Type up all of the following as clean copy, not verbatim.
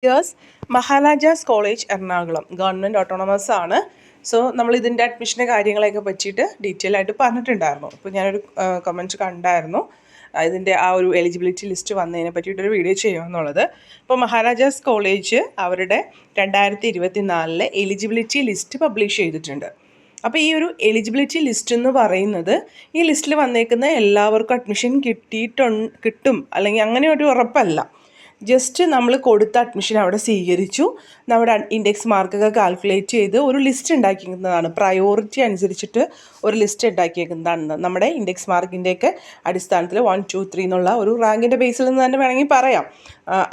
Years Maharajas college Ernakulam government autonomous ആണ്. So നമ്മൾ ഇതിൻ്റെ അഡ്മിഷൻ്റെ കാര്യങ്ങളെയൊക്കെ പറ്റിയിട്ട് ഡീറ്റെയിൽ ആയിട്ട് പറഞ്ഞിട്ടുണ്ടായിരുന്നു. ഇപ്പോൾ ഞാനൊരു കമൻറ്റ് കണ്ടായിരുന്നു ഇതിൻ്റെ ആ ഒരു എലിജിബിലിറ്റി ലിസ്റ്റ് വന്നതിനെ പറ്റിയിട്ടൊരു വീഡിയോ ചെയ്യുമെന്നുള്ളത്. ഇപ്പോൾ മഹാരാജാസ് കോളേജ് അവരുടെ 2024 എലിജിബിലിറ്റി ലിസ്റ്റ് പബ്ലിഷ് ചെയ്തിട്ടുണ്ട്. അപ്പോൾ ഈ ഒരു എലിജിബിലിറ്റി ലിസ്റ്റ് എന്ന് പറയുന്നത് ഈ ലിസ്റ്റിൽ വന്നേക്കുന്ന എല്ലാവർക്കും അഡ്മിഷൻ കിട്ടും അല്ലെങ്കിൽ അങ്ങനെ ഒരു ഉറപ്പല്ല. ജസ്റ്റ് നമ്മൾ കൊടുത്ത അഡ്മിഷൻ അവിടെ സ്വീകരിച്ചു, നമ്മുടെ ഇൻഡെക്സ് മാർക്കൊക്കെ കാൽക്കുലേറ്റ് ചെയ്ത് ഒരു ലിസ്റ്റ് ഉണ്ടാക്കിയിരിക്കുന്നതാണ്. പ്രയോറിറ്റി അനുസരിച്ചിട്ട് ഒരു ലിസ്റ്റ് ഉണ്ടാക്കിയേക്കുന്നതാണ്. നമ്മുടെ ഇൻഡെക്സ് മാർക്കിൻ്റെയൊക്കെ അടിസ്ഥാനത്തിൽ 1, 2, 3 എന്നുള്ള ഒരു റാങ്കിൻ്റെ ബേസിൽ നിന്ന് തന്നെ വേണമെങ്കിൽ പറയാം.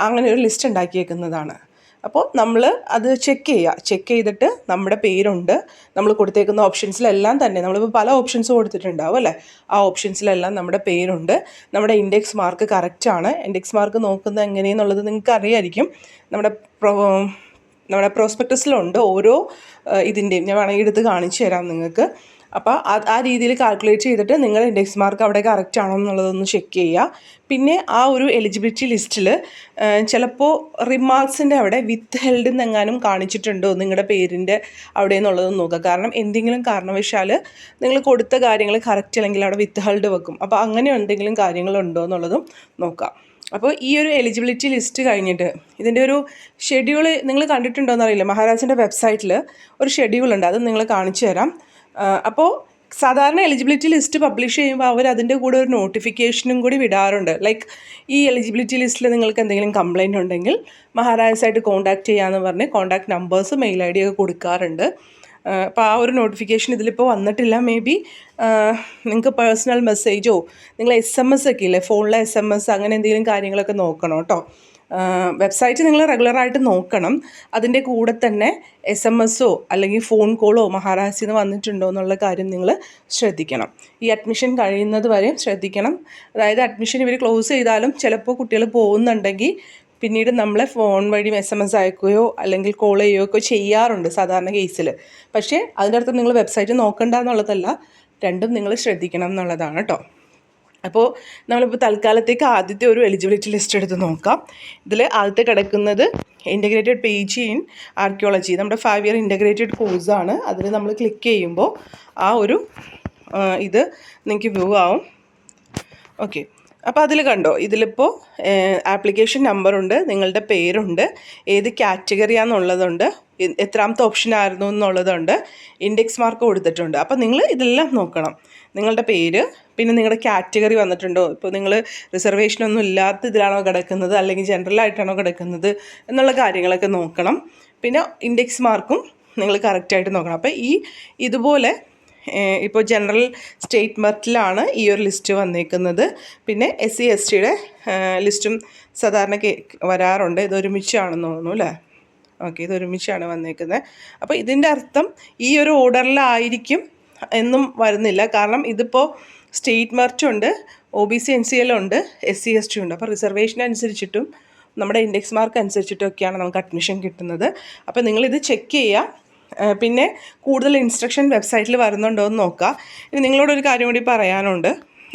അങ്ങനെ ഒരു ലിസ്റ്റ് ഉണ്ടാക്കിയേക്കുന്നതാണ്. അപ്പോൾ നമ്മൾ അത് ചെക്ക് ചെയ്തിട്ട് നമ്മുടെ പേരുണ്ട്, നമ്മൾ കൊടുത്തേക്കുന്ന ഓപ്ഷൻസിലെല്ലാം തന്നെ നമ്മളിപ്പോൾ പല ഓപ്ഷൻസ് കൊടുത്തിട്ടുണ്ടാവും അല്ലേ, ആ ഓപ്ഷൻസിലെല്ലാം നമ്മുടെ പേരുണ്ട്, നമ്മുടെ ഇൻഡെക്സ് മാർക്ക് കറക്റ്റാണ്. ഇൻഡെക്സ് മാർക്ക് നോക്കുന്നത് എങ്ങനെയെന്നുള്ളത് നിങ്ങൾക്ക് അറിയായിരിക്കും. നമ്മുടെ പ്രോസ്പെക്ടസിലുണ്ട് ഓരോ ഇതിൻ്റെയും. ഞാൻ വേണമെങ്കിൽ എടുത്ത് കാണിച്ചു തരാം നിങ്ങൾക്ക്. അപ്പോൾ ആ രീതിയിൽ കാൽക്കുലേറ്റ് ചെയ്തിട്ട് നിങ്ങളുടെ ഇൻഡെക്സ് മാർക്ക് അവിടെ കറക്റ്റ് ആണോ എന്നുള്ളതൊന്ന് ചെക്ക് ചെയ്യുക. പിന്നെ ആ ഒരു എലിജിബിലിറ്റി ലിസ്റ്റിൽ ചിലപ്പോൾ റിമാർക്സിൻ്റെ അവിടെ വിത്ത് ഹെൽഡ് എന്നെങ്ങാനും കാണിച്ചിട്ടുണ്ടോ നിങ്ങളുടെ പേരിൻ്റെ അവിടെ എന്നുള്ളതൊന്ന് നോക്കുക. കാരണം എന്തെങ്കിലും കാരണവശാൽ നിങ്ങൾ കൊടുത്ത കാര്യങ്ങൾ കറക്റ്റ് അല്ലെങ്കിൽ അവിടെ വിത്ത് ഹെൽഡ് വെക്കും. അപ്പോൾ അങ്ങനെ എന്തെങ്കിലും കാര്യങ്ങളുണ്ടോ എന്നുള്ളതും നോക്കാം. അപ്പോൾ ഈ ഒരു എലിജിബിലിറ്റി ലിസ്റ്റ് കഴിഞ്ഞിട്ട് ഇതിൻ്റെ ഒരു ഷെഡ്യൂൾ നിങ്ങൾ കണ്ടിട്ടുണ്ടോ എന്നറിയില്ല. മഹാരാജാസിൻ്റെ വെബ്സൈറ്റിൽ ഒരു ഷെഡ്യൂളുണ്ട്, അത് നിങ്ങൾ കാണിച്ചു തരാം. അപ്പോൾ സാധാരണ എലിജിബിലിറ്റി ലിസ്റ്റ് പബ്ലിഷ് ചെയ്യുമ്പോൾ അവർ അതിൻ്റെ കൂടെ ഒരു നോട്ടിഫിക്കേഷനും കൂടി വിടാറുണ്ട്. ലൈക്ക് ഈ എലിജിബിലിറ്റി ലിസ്റ്റിൽ നിങ്ങൾക്ക് എന്തെങ്കിലും കംപ്ലയിൻ്റ് ഉണ്ടെങ്കിൽ മഹാരാജാസായിട്ട് കോൺടാക്റ്റ് ചെയ്യാമെന്ന് പറഞ്ഞ് കോൺടാക്റ്റ് നമ്പേഴ്സ് മെയിൽ ID ഒക്കെ കൊടുക്കാറുണ്ട്. അപ്പോൾ ആ ഒരു നോട്ടിഫിക്കേഷൻ ഇതിലിപ്പോൾ വന്നിട്ടില്ല. മേ ബി നിങ്ങൾക്ക് പേഴ്സണൽ മെസ്സേജോ നിങ്ങൾ SMS ഒക്കെ ഇല്ലേ, ഫോണിലെ SMS അങ്ങനെ എന്തെങ്കിലും കാര്യങ്ങളൊക്കെ നോക്കണം കേട്ടോ. വെബ്സൈറ്റ് നിങ്ങൾ റെഗുലറായിട്ട് നോക്കണം. അതിൻ്റെ കൂടെ തന്നെ SMS അല്ലെങ്കിൽ ഫോൺ കോളോ മഹാരാജയിൽ നിന്ന് വന്നിട്ടുണ്ടോ എന്നുള്ള കാര്യം നിങ്ങൾ ശ്രദ്ധിക്കണം. ഈ അഡ്മിഷൻ കഴിയുന്നത് വരെയും ശ്രദ്ധിക്കണം. അതായത് അഡ്മിഷൻ ഇവർ ക്ലോസ് ചെയ്താലും ചിലപ്പോൾ കുട്ടികൾ പോകുന്നുണ്ടെങ്കിൽ പിന്നീട് നമ്മളെ ഫോൺ വഴി SMS അയക്കുകയോ അല്ലെങ്കിൽ കോൾ ചെയ്യുകയോ ഒക്കെ ചെയ്യാറുണ്ട് സാധാരണ കേസിൽ. പക്ഷേ അതിൻ്റെ അർത്ഥം നിങ്ങൾ വെബ്സൈറ്റ് നോക്കണ്ട എന്നുള്ളതല്ല, രണ്ടും നിങ്ങൾ ശ്രദ്ധിക്കണം എന്നുള്ളതാണ് കേട്ടോ. അപ്പോൾ നമ്മളിപ്പോൾ തൽക്കാലത്തേക്ക് ആദ്യത്തെ ഒരു എലിജിബിലിറ്റി ലിസ്റ്റ് എടുത്ത് നോക്കാം. ഇതിൽ ആദ്യത്തെ കിടക്കുന്നത് ഇൻ്റഗ്രേറ്റഡ് PG ഇൻ ആർക്കിയോളജി, നമ്മുടെ 5 ഇയർ ഇൻ്റഗ്രേറ്റഡ് കോഴ്സാണ്. അതിൽ നമ്മൾ ക്ലിക്ക് ചെയ്യുമ്പോൾ ആ ഒരു ഇത് നിങ്ങൾക്ക് വ്യൂ ആവും. ഓക്കെ, അപ്പോൾ അതിൽ കണ്ടോ, ഇതിലിപ്പോൾ ആപ്ലിക്കേഷൻ നമ്പറുണ്ട്, നിങ്ങളുടെ പേരുണ്ട്, ഏത് കാറ്റഗറിയാണെന്നുള്ളതുണ്ട്, എത്രാമത്തെ ഓപ്ഷൻ ആയിരുന്നു എന്നുള്ളതുണ്ട്, ഇൻഡെക്സ് മാർക്ക് കൊടുത്തിട്ടുണ്ട്. അപ്പോൾ നിങ്ങൾ ഇതെല്ലാം നോക്കണം. നിങ്ങളുടെ പേര്, പിന്നെ നിങ്ങളുടെ കാറ്റഗറി വന്നിട്ടുണ്ടോ, ഇപ്പോൾ നിങ്ങൾ റിസർവേഷനൊന്നും ഇല്ലാത്ത ഇതിലാണോ കിടക്കുന്നത് അല്ലെങ്കിൽ ജനറലായിട്ടാണോ കിടക്കുന്നത് എന്നുള്ള കാര്യങ്ങളൊക്കെ നോക്കണം. പിന്നെ ഇൻഡെക്സ് മാർക്കും നിങ്ങൾ കറക്റ്റായിട്ട് നോക്കണം. അപ്പോൾ ഇതുപോലെ ഇപ്പോൾ ജനറൽ സ്റ്റേറ്റ് മെറിറ്റിലാണ് ഈ ഒരു ലിസ്റ്റ് വന്നേക്കുന്നത്. പിന്നെ SC STയുടെ ലിസ്റ്റും സാധാരണ വരാറുണ്ട്. ഇതൊരുമിച്ചാണെന്ന് തോന്നുന്നു അല്ലേ. ഓക്കെ, ഇതൊരുമിച്ചാണ് വന്നേക്കുന്നത്. അപ്പോൾ ഇതിൻ്റെ അർത്ഥം ഈ ഒരു ഓർഡറിലായിരിക്കും എന്നും വരുന്നില്ല. കാരണം ഇതിപ്പോൾ സ്റ്റേറ്റ് മെറിറ്റുണ്ട്, OBC NCL ഉണ്ട്, SC ST ഉണ്ട്. അപ്പോൾ റിസർവേഷൻ അനുസരിച്ചിട്ടും നമ്മുടെ ഇൻഡെക്സ് മാർക്ക് അനുസരിച്ചിട്ടൊക്കെയാണ് നമുക്ക് അഡ്മിഷൻ കിട്ടുന്നത്. അപ്പോൾ നിങ്ങളിത് ചെക്ക് ചെയ്യുക. പിന്നെ കൂടുതൽ ഇൻസ്ട്രക്ഷൻ വെബ്സൈറ്റിൽ വരുന്നുണ്ടോ എന്ന് നോക്കുക. ഇനി നിങ്ങളോടൊരു കാര്യം കൂടി പറയാനുണ്ട്.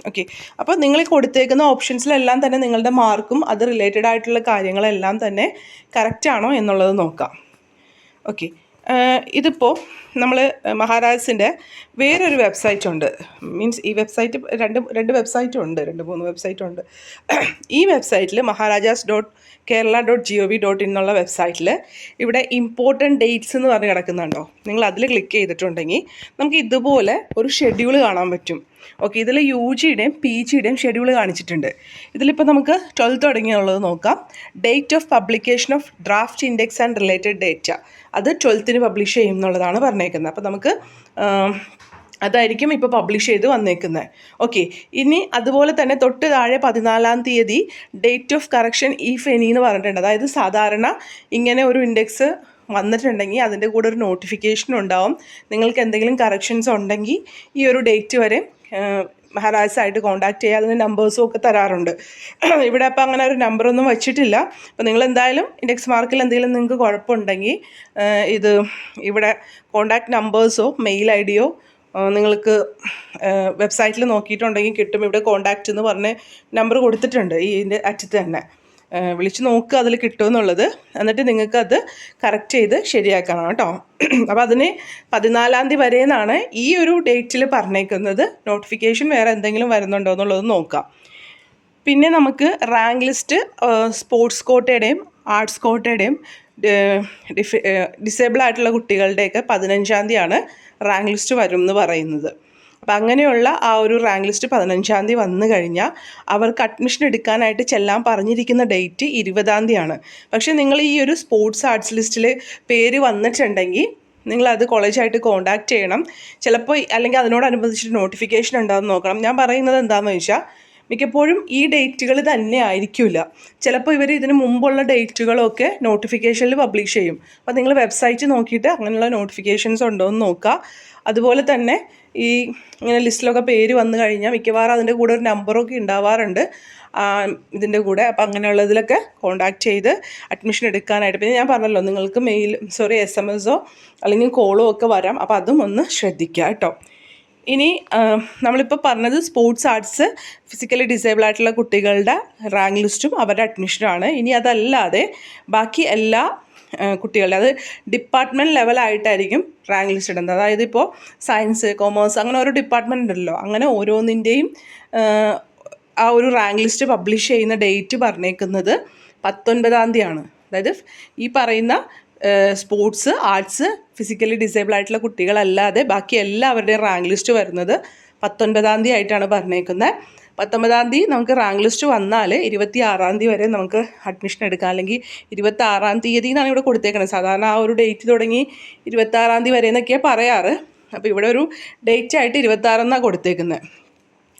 ഓക്കെ, അപ്പോൾ നിങ്ങൾ കൊടുത്തേക്കുന്ന ഓപ്ഷൻസിലെല്ലാം തന്നെ നിങ്ങളുടെ മാർക്കും അത് റിലേറ്റഡ് ആയിട്ടുള്ള കാര്യങ്ങളെല്ലാം തന്നെ കറക്റ്റാണോ എന്നുള്ളത് നോക്കാം. ഓക്കെ, ഇതിപ്പോൾ നമ്മൾ മഹാരാജാസിൻ്റെ വേറൊരു വെബ്സൈറ്റ് ഉണ്ട്. മീൻസ് ഈ വെബ്സൈറ്റ് രണ്ട് വെബ്സൈറ്റും ഉണ്ട്, 2-3 വെബ്സൈറ്റും ഉണ്ട്. ഈ വെബ്സൈറ്റിൽ maharajas.kerala.gov.in എന്നുള്ള വെബ്സൈറ്റിൽ ഇവിടെ ഇമ്പോർട്ടൻറ്റ് ഡേറ്റ്സ് എന്ന് പറഞ്ഞ് കിടക്കുന്നുണ്ടോ, നിങ്ങൾ അതിൽ ക്ലിക്ക് ചെയ്തിട്ടുണ്ടെങ്കിൽ നമുക്ക് ഇതുപോലെ ഒരു ഷെഡ്യൂൾ കാണാൻ പറ്റും. ഓക്കെ, ഇതിൽ UGയുടെയും PGയുടെയും ഷെഡ്യൂൾ കാണിച്ചിട്ടുണ്ട്. ഇതിലിപ്പോൾ നമുക്ക് 12 തുടങ്ങിയുള്ളത് നോക്കാം. Date of publication of draft index and related data, അത് 12th പബ്ലിഷ് ചെയ്യും എന്നുള്ളതാണ് പറഞ്ഞേക്കുന്നത്. അപ്പോൾ നമുക്ക് അതായിരിക്കും ഇപ്പോൾ പബ്ലിഷ് ചെയ്ത് വന്നേക്കുന്നത്. ഓക്കെ, ഇനി അതുപോലെ തന്നെ തൊട്ട് താഴെ 14-ാം തീയതി date of correction if any എന്ന് പറഞ്ഞിട്ടുണ്ട്. അതായത് സാധാരണ ഇങ്ങനെ ഒരു ഇൻഡെക്സ് വന്നിട്ടുണ്ടെങ്കിൽ അതിൻ്റെ കൂടെ ഒരു നോട്ടിഫിക്കേഷൻ ഉണ്ടാവും. നിങ്ങൾക്ക് എന്തെങ്കിലും കറക്ഷൻസ് ഉണ്ടെങ്കിൽ ഈ ഒരു ഡേറ്റ് വരെ മഹാരാജാസായിട്ട് കോൺടാക്റ്റ് ചെയ്യുക. അതിന് നമ്പേഴ്സും ഒക്കെ തരാറുണ്ട്. ഇവിടെ അപ്പോൾ അങ്ങനെ ഒരു നമ്പറൊന്നും വച്ചിട്ടില്ല. അപ്പോൾ നിങ്ങൾ എന്തായാലും ഇൻഡെക്സ് മാർക്കിൽ എന്തെങ്കിലും നിങ്ങൾക്ക് കുഴപ്പമുണ്ടെങ്കിൽ ഇവിടെ കോൺടാക്റ്റ് നമ്പേഴ്സോ മെയിൽ IDയോ നിങ്ങൾക്ക് വെബ്സൈറ്റിൽ നോക്കിയിട്ടുണ്ടെങ്കിൽ കിട്ടും. ഇവിടെ കോൺടാക്റ്റ് എന്ന് പറഞ്ഞ് നമ്പർ കൊടുത്തിട്ടുണ്ട് ഇതിൻ്റെ അറ്റത്ത് തന്നെ. വിളിച്ച് നോക്കുക അതിൽ കിട്ടുമെന്നുള്ളത്. എന്നിട്ട് നിങ്ങൾക്കത് കറക്റ്റ് ചെയ്ത് ശരിയാക്കണം കേട്ടോ. അപ്പോൾ അതിന് 14-ാം തീയതി വരെ എന്നാണ് ഈ ഒരു ഡേറ്റിൽ പറഞ്ഞേക്കുന്നത്. നോട്ടിഫിക്കേഷൻ വേറെ എന്തെങ്കിലും വരുന്നുണ്ടോ എന്നുള്ളത് നോക്കാം. പിന്നെ നമുക്ക് റാങ്ക് ലിസ്റ്റ് സ്പോർട്സ് കോട്ടയുടെയും ആർട്സ് കോട്ടയുടെയും ഡിസേബിൾ ആയിട്ടുള്ള കുട്ടികളുടെയൊക്കെ 15-ാം തീയതിയാണ് റാങ്ക് ലിസ്റ്റ് വരും എന്ന് പറയുന്നത്. അപ്പം അങ്ങനെയുള്ള ആ ഒരു റാങ്ക് ലിസ്റ്റ് 15-ാം തീയതി വന്നു കഴിഞ്ഞാൽ അവർക്ക് അഡ്മിഷൻ എടുക്കാനായിട്ട് ചെല്ലാൻ പറഞ്ഞിരിക്കുന്ന ഡേറ്റ് 20-ാം തീയതിയാണ്. പക്ഷേ നിങ്ങൾ ഈ ഒരു സ്പോർട്സ് ആർട്സ് ലിസ്റ്റിൽ പേര് വന്നിട്ടുണ്ടെങ്കിൽ നിങ്ങളത് കോളേജായിട്ട് കോൺടാക്റ്റ് ചെയ്യണം. ചിലപ്പോൾ അല്ലെങ്കിൽ അതിനോടനുബന്ധിച്ചിട്ട് നോട്ടിഫിക്കേഷൻ ഉണ്ടാകുമെന്ന് നോക്കണം. ഞാൻ പറയുന്നത് എന്താണെന്ന് വെച്ചാൽ മിക്കപ്പോഴും ഈ ഡേറ്റുകൾ തന്നെ ആയിരിക്കില്ല. ചിലപ്പോൾ ഇവർ ഇതിന് മുമ്പുള്ള ഡേറ്റുകളൊക്കെ നോട്ടിഫിക്കേഷനിൽ പബ്ലിഷ് ചെയ്യും. അപ്പോൾ നിങ്ങൾ വെബ്സൈറ്റ് നോക്കിയിട്ട് അങ്ങനെയുള്ള നോട്ടിഫിക്കേഷൻസ് ഉണ്ടോ എന്ന് നോക്കുക. അതുപോലെ തന്നെ ഈ ഇങ്ങനെ ലിസ്റ്റിലൊക്കെ പേര് വന്നു കഴിഞ്ഞാൽ മിക്കവാറും അതിൻ്റെ കൂടെ ഒരു നമ്പറൊക്കെ ഉണ്ടാവാറുണ്ട് ഇതിൻ്റെ കൂടെ. അപ്പോൾ അങ്ങനെയുള്ളതിലൊക്കെ കോൺടാക്റ്റ് ചെയ്ത് അഡ്മിഷൻ എടുക്കാനായിട്ട്. പിന്നെ ഞാൻ പറഞ്ഞല്ലോ നിങ്ങൾക്ക് SMS അല്ലെങ്കിൽ കോളോ ഒക്കെ വരാം. അപ്പോൾ അതും ഒന്ന് ശ്രദ്ധിക്കുക കേട്ടോ. ഇനി നമ്മളിപ്പോൾ പറഞ്ഞത് സ്പോർട്സ് ആർട്സ് ഫിസിക്കലി ഡിസേബിൾ ആയിട്ടുള്ള കുട്ടികളുടെ റാങ്ക് ലിസ്റ്റും അവരുടെ അഡ്മിഷനുമാണ്. ഇനി അതല്ലാതെ ബാക്കി എല്ലാ കുട്ടികളുടെ അത് ഡിപ്പാർട്ട്മെൻറ്റ് ലെവലായിട്ടായിരിക്കും റാങ്ക് ലിസ്റ്റ് ഇടുന്നത്. അതായത് ഇപ്പോൾ സയൻസ്, കൊമേഴ്സ് അങ്ങനെ ഓരോ ഡിപ്പാർട്ട്മെൻ്റ് ഉണ്ടല്ലോ. അങ്ങനെ ഓരോന്നിൻ്റെയും ആ ഒരു റാങ്ക് ലിസ്റ്റ് പബ്ലിഷ് ചെയ്യുന്ന ഡേറ്റ് പറഞ്ഞേക്കുന്നത് 19-ാം തീയതിയാണ്. അതായത് ഈ പറയുന്ന സ്പോർട്സ് ആർട്സ് ഫിസിക്കലി ഡിസേബിൾ ആയിട്ടുള്ള കുട്ടികളല്ലാതെ ബാക്കി എല്ലാവരുടെയും റാങ്ക് ലിസ്റ്റ് വരുന്നത് 19-ാം തീയതി ആയിട്ടാണ് പറഞ്ഞേക്കുന്നത്. 19-ാം തീയതി നമുക്ക് റാങ്ക് ലിസ്റ്റ് വന്നാൽ 26-ാം തീയതി വരെ നമുക്ക് അഡ്മിഷൻ എടുക്കാം. അല്ലെങ്കിൽ 26-ാം തീയതി എന്നാണ് ഇവിടെ കൊടുത്തേക്കുന്നത്. സാധാരണ ആ ഒരു ഡേറ്റ് തുടങ്ങി 26-ാം തീയതി വരെ എന്നൊക്കെയാണ് പറയാറ്. അപ്പോൾ ഇവിടെ ഒരു ഡേറ്റ് ആയിട്ട് 26 എന്നാണ് കൊടുത്തേക്കുന്നത്.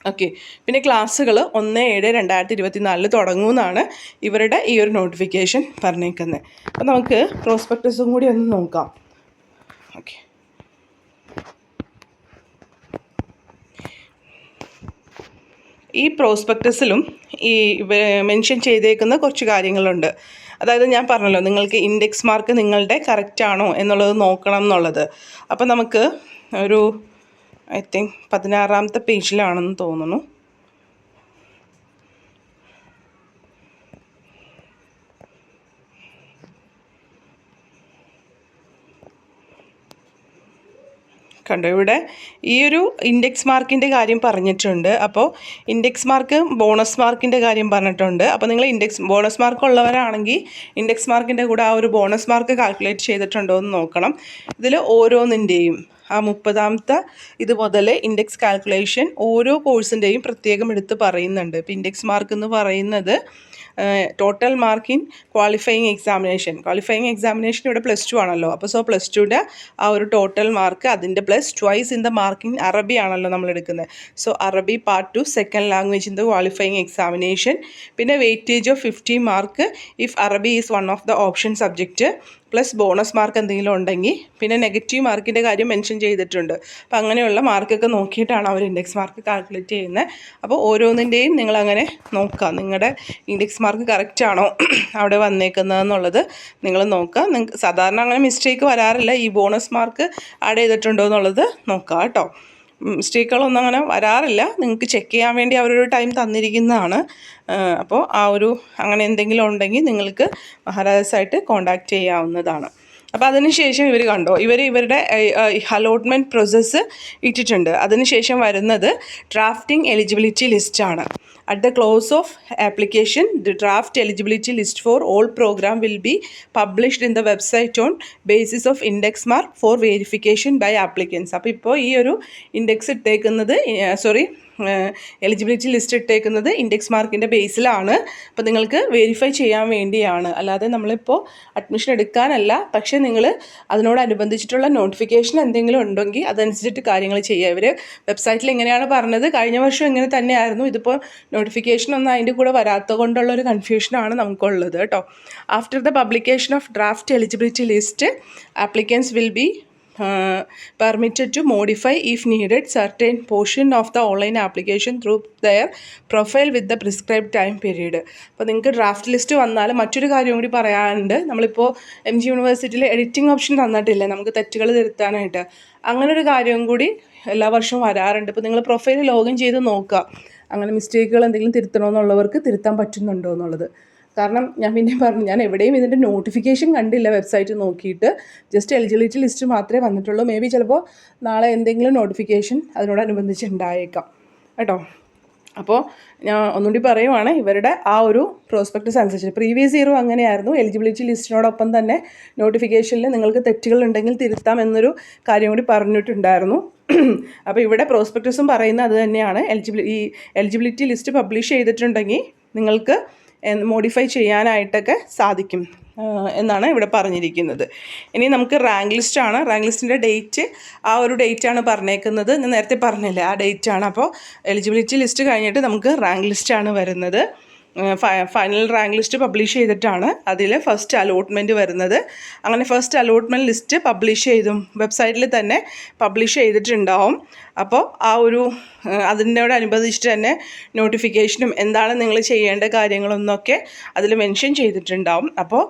ഓക്കെ. പിന്നെ ക്ലാസ്സുകൾ 1/7/2024 തുടങ്ങുമെന്നാണ് ഇവരുടെ ഈ ഒരു നോട്ടിഫിക്കേഷൻ പറഞ്ഞേക്കുന്നത്. അപ്പോൾ നമുക്ക് പ്രോസ്പെക്ടസും കൂടി ഒന്ന് നോക്കാം. ഓക്കെ. ഈ പ്രോസ്പെക്ടസിലും ഈ മെൻഷൻ ചെയ്തേക്കുന്ന കുറച്ച് കാര്യങ്ങളുണ്ട്. അതായത് ഞാൻ പറഞ്ഞല്ലോ നിങ്ങൾക്ക് ഇൻഡെക്സ് മാർക്ക് നിങ്ങളുടെ കറക്റ്റ് ആണോ എന്നുള്ളത് നോക്കണം എന്നുള്ളത്. അപ്പോൾ നമുക്ക് ഒരു I think 16-ാമത്തെ പേജിലാണെന്ന് തോന്നുന്നു. കണ്ടോ ഇവിടെ ഈ ഒരു ഇൻഡെക്സ് മാർക്കിൻ്റെ കാര്യം പറഞ്ഞിട്ടുണ്ട്. അപ്പോൾ ഇൻഡെക്സ് മാർക്ക് ബോണസ് മാർക്കിൻ്റെ കാര്യം പറഞ്ഞിട്ടുണ്ട്. അപ്പോൾ നിങ്ങൾ ബോണസ് മാർക്ക് ഉള്ളവരാണെങ്കിൽ ഇൻഡെക്സ് മാർക്കിൻ്റെ കൂടെ ആ ഒരു ബോണസ് മാർക്ക് കാൽക്കുലേറ്റ് ചെയ്തിട്ടുണ്ടോ എന്ന് നോക്കണം. ഇതിൽ ഓരോന്നിൻ്റെയും ആ 30-ാമത്തെ ഇത് മുതൽ ഇൻഡെക്സ് കാൽക്കുലേഷൻ ഓരോ കോഴ്സിൻ്റെയും പ്രത്യേകം എടുത്ത് പറയുന്നുണ്ട്. ഇപ്പോൾ ഇൻഡെക്സ് മാർക്ക് എന്ന് പറയുന്നത് total mark in qualifying examination ഇവിടെ +2 ആണല്ലോ. അപ്പോൾ +2ൻ്റെ ആ ഒരു ടോട്ടൽ മാർക്ക് അതിൻ്റെ plus twice in the mark in അറബി ആണല്ലോ നമ്മൾ എടുക്കുന്നത്. അറബി part 2 second language in the qualifying examination. പിന്നെ വെയിറ്റേജ് ഓഫ് 50 മാർക്ക് ഇഫ് അറബി is one of the option subject plus bonus mark എന്തെങ്കിലും ഉണ്ടെങ്കിൽ. പിന്നെ നെഗറ്റീവ് മാർക്കിൻ്റെ കാര്യം മെൻഷൻ ചെയ്തിട്ടുണ്ട്. അപ്പോൾ അങ്ങനെയുള്ള മാർക്കൊക്കെ നോക്കിയിട്ടാണ് അവർ ഇൻഡെക്സ് മാർക്ക് കാൽക്കുലേറ്റ് ചെയ്യുന്നത്. അപ്പോൾ ഓരോന്നിൻ്റെയും നിങ്ങളങ്ങനെ നോക്കുക, നിങ്ങളുടെ ഇൻഡെക്സ് മാർക്ക് കറക്റ്റ് ആണോ അവിടെ വന്നേക്കുന്നതെന്നുള്ളത് നിങ്ങൾ നോക്കുക. നിങ്ങൾക്ക് സാധാരണ അങ്ങനെ മിസ്റ്റേക്ക് വരാറില്ല. ഈ ബോണസ് മാർക്ക് ആഡ് ചെയ്തിട്ടുണ്ടോ എന്നുള്ളത് നോക്കുക കേട്ടോ. മിസ്റ്റേക്കുകളൊന്നും അങ്ങനെ വരാറില്ല. നിങ്ങൾക്ക് ചെക്ക് ചെയ്യാൻ വേണ്ടി അവരൊരു ടൈം തന്നിരിക്കുന്നതാണ്. അപ്പോൾ ആ ഒരു അങ്ങനെ എന്തെങ്കിലും ഉണ്ടെങ്കിൽ നിങ്ങൾക്ക് മഹാരാജാസായിട്ട് കോൺടാക്റ്റ് ചെയ്യാവുന്നതാണ്. അപ്പോൾ അതിനുശേഷം ഇവർ കണ്ടോ ഇവരുടെ അലോട്ട്മെൻറ്റ് പ്രോസസ്സ് ഇട്ടിട്ടുണ്ട്. അതിനുശേഷം വരുന്നത് ഡ്രാഫ്റ്റിംഗ് എലിജിബിലിറ്റി ലിസ്റ്റാണ്. At the close of application, the draft eligibility list for all program will be published in the website on basis of index mark for verification by applicants. അപ്പോൾ ഇപ്പോൾ ഈ ഒരു index ഇട്ടേക്കുന്നത് eligibility list ഇട്ടേക്കുന്നത് index മാർക്കിൻ്റെ ബേസിലാണ്. അപ്പോൾ നിങ്ങൾക്ക് വെരിഫൈ ചെയ്യാൻ വേണ്ടിയാണ്, അല്ലാതെ നമ്മളിപ്പോൾ അഡ്മിഷൻ എടുക്കാനല്ല. പക്ഷേ നിങ്ങൾ അതിനോടനുബന്ധിച്ചിട്ടുള്ള നോട്ടിഫിക്കേഷൻ എന്തെങ്കിലും ഉണ്ടെങ്കിൽ അതനുസരിച്ചിട്ട് കാര്യങ്ങൾ ചെയ്യുക. ഇവർ വെബ്സൈറ്റിൽ ഇങ്ങനെയാണ് പറഞ്ഞത്. കഴിഞ്ഞ വർഷം ഇങ്ങനെ തന്നെയായിരുന്നു. ഇതിപ്പോൾ നോട്ടിഫിക്കേഷൻ ഒന്നും അതിൻ്റെ കൂടെ വരാത്തത് കൊണ്ടുള്ളൊരു കൺഫ്യൂഷനാണ് നമുക്കുള്ളത് കേട്ടോ. After the publication of draft eligibility list applicants will be permitted to modify if needed certain portion of the online application through their profile with the prescribed time period. അപ്പോൾ നിങ്ങൾക്ക് ഡ്രാഫ്റ്റ് ലിസ്റ്റ് വന്നാൽ മറ്റൊരു കാര്യം കൂടി പറയാനുണ്ട്. നമ്മളിപ്പോൾ MG യൂണിവേഴ്സിറ്റിയിൽ editing option തന്നിട്ടില്ല നമുക്ക് തെറ്റുകൾ തിരുത്താനായിട്ട്. അങ്ങനൊരു കാര്യം കൂടി എല്ലാ വർഷവും വരാറുണ്ട്. ഇപ്പോൾ നിങ്ങൾ പ്രൊഫൈൽ ലോഗിൻ ചെയ്ത് നോക്കുക, അങ്ങനെ മിസ്റ്റേക്കുകൾ എന്തെങ്കിലും തിരുത്തണമെന്നുള്ളവർക്ക് തിരുത്താൻ പറ്റുന്നുണ്ടോ എന്നുള്ളത്. കാരണം ഞാൻ പിന്നെ പറഞ്ഞു, ഞാൻ എവിടെയും ഇതിൻ്റെ നോട്ടിഫിക്കേഷൻ കണ്ടില്ല വെബ്സൈറ്റ് നോക്കിയിട്ട്. ജസ്റ്റ് എലിജിബിലിറ്റി ലിസ്റ്റ് മാത്രമേ വന്നിട്ടുള്ളൂ. മേ ബി ചിലപ്പോൾ നാളെ എന്തെങ്കിലും നോട്ടിഫിക്കേഷൻ അതിനോടനുബന്ധിച്ച് ഉണ്ടായേക്കാം കേട്ടോ. അപ്പോൾ ഞാൻ ഒന്നുകൂടി പറയുവാണ്, ഇവരുടെ ആ ഒരു പ്രോസ്പെക്ടസ് അനുസരിച്ച് പ്രീവിയസ് ഇയറും അങ്ങനെയായിരുന്നു. എലിജിബിലിറ്റി ലിസ്റ്റിനോടൊപ്പം തന്നെ നോട്ടിഫിക്കേഷനിൽ നിങ്ങൾക്ക് തെറ്റുകൾ ഉണ്ടെങ്കിൽ തിരുത്താം എന്നൊരു കാര്യം കൂടി പറഞ്ഞിട്ടുണ്ടായിരുന്നു. അപ്പോൾ ഇവിടെ പ്രോസ്പെക്ടസും പറയുന്നത് അത് തന്നെയാണ്. എലിജിബിലിറ്റി ലിസ്റ്റ് പബ്ലിഷ് ചെയ്തിട്ടുണ്ടെങ്കിൽ നിങ്ങൾക്ക് മോഡിഫൈ ചെയ്യാനായിട്ടൊക്കെ സാധിക്കും എന്നാണ് ഇവിടെ പറഞ്ഞിരിക്കുന്നത്. ഇനി നമുക്ക് റാങ്ക് ലിസ്റ്റാണ്. റാങ്ക് ലിസ്റ്റിൻ്റെ ഡേറ്റ് ആ ഒരു ഡേറ്റാണ് പറഞ്ഞേക്കുന്നത്. ഞാൻ നേരത്തെ പറഞ്ഞില്ലേ, ആ ഡേറ്റാണ്. അപ്പോൾ എലിജിബിലിറ്റി ലിസ്റ്റ് കഴിഞ്ഞിട്ട് നമുക്ക് റാങ്ക് ലിസ്റ്റാണ് വരുന്നത്. ഫൈനൽ റാങ്ക് ലിസ്റ്റ് പബ്ലിഷ് ചെയ്തിട്ടാണ് അതിൽ ഫസ്റ്റ് അലോട്ട്മെൻറ്റ് വരുന്നത്. അങ്ങനെ ഫസ്റ്റ് അലോട്ട്മെൻറ്റ് ലിസ്റ്റ് പബ്ലിഷ് ചെയ്തും വെബ്സൈറ്റിൽ തന്നെ പബ്ലിഷ് ചെയ്തിട്ടുണ്ടാവും. അപ്പോൾ ആ ഒരു അതിനോടനുബന്ധിച്ചിട്ട് തന്നെ നോട്ടിഫിക്കേഷനും എന്താണ് നിങ്ങൾ ചെയ്യേണ്ട കാര്യങ്ങളൊന്നൊക്കെ അതിൽ മെൻഷൻ ചെയ്തിട്ടുണ്ടാവും. അപ്പോൾ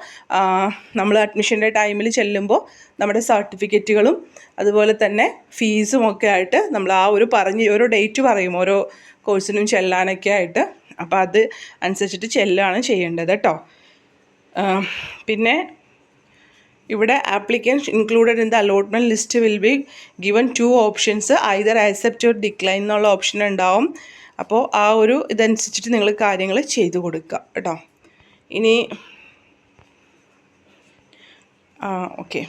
നമ്മൾ അഡ്മിഷൻ്റെ ടൈമിൽ ചെല്ലുമ്പോൾ നമ്മുടെ സർട്ടിഫിക്കറ്റുകളും അതുപോലെ തന്നെ ഫീസും ഒക്കെ ആയിട്ട് നമ്മൾ ആ ഒരു ഓരോ ഡേറ്റ് പറയും ഓരോ കോഴ്സിനും ചെല്ലാനൊക്കെ ആയിട്ട്. അപ്പോൾ അത് അനുസരിച്ചിട്ട് ചെല്ലുകയാണ് ചെയ്യേണ്ടത് കേട്ടോ. പിന്നെ ഇവിടെ applicants included in the allotment list will be given 2 options, either accept or decline എന്നുള്ള ഓപ്ഷൻ ഉണ്ടാവും. അപ്പോൾ ആ ഒരു ഇതനുസരിച്ചിട്ട് നിങ്ങൾ കാര്യങ്ങൾ ചെയ്തു കൊടുക്കുക കേട്ടോ. ഇനി ഓക്കെ,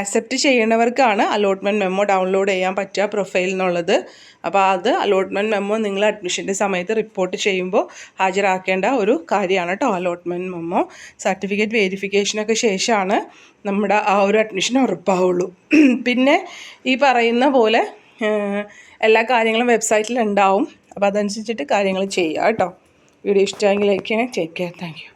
ആക്സെപ്റ്റ് ചെയ്യണവർക്കാണ് അലോട്ട്മെൻറ്റ് മെമ്മോ ഡൗൺലോഡ് ചെയ്യാൻ പറ്റുക പ്രൊഫൈൽ എന്നുള്ളത്. അപ്പോൾ അത് അലോട്ട്മെൻറ്റ് മെമ്മോ നിങ്ങൾ അഡ്മിഷൻ്റെ സമയത്ത് റിപ്പോർട്ട് ചെയ്യുമ്പോൾ ഹാജരാക്കേണ്ട ഒരു കാര്യമാണ് കേട്ടോ അലോട്ട്മെൻറ്റ് മെമ്മോ. സർട്ടിഫിക്കറ്റ് വെരിഫിക്കേഷനൊക്കെ ശേഷമാണ് നമ്മുടെ ആ ഒരു അഡ്മിഷൻ ഉറപ്പാവുള്ളൂ. പിന്നെ ഈ പറയുന്ന പോലെ എല്ലാ കാര്യങ്ങളും വെബ്സൈറ്റിൽ ഉണ്ടാവും. അപ്പോൾ അതനുസരിച്ചിട്ട് കാര്യങ്ങൾ ചെയ്യുക കേട്ടോ. വീഡിയോ ഇഷ്ടമെങ്കിൽ ലൈക്ക് ചെയ്യണേ. Take care. Thank you.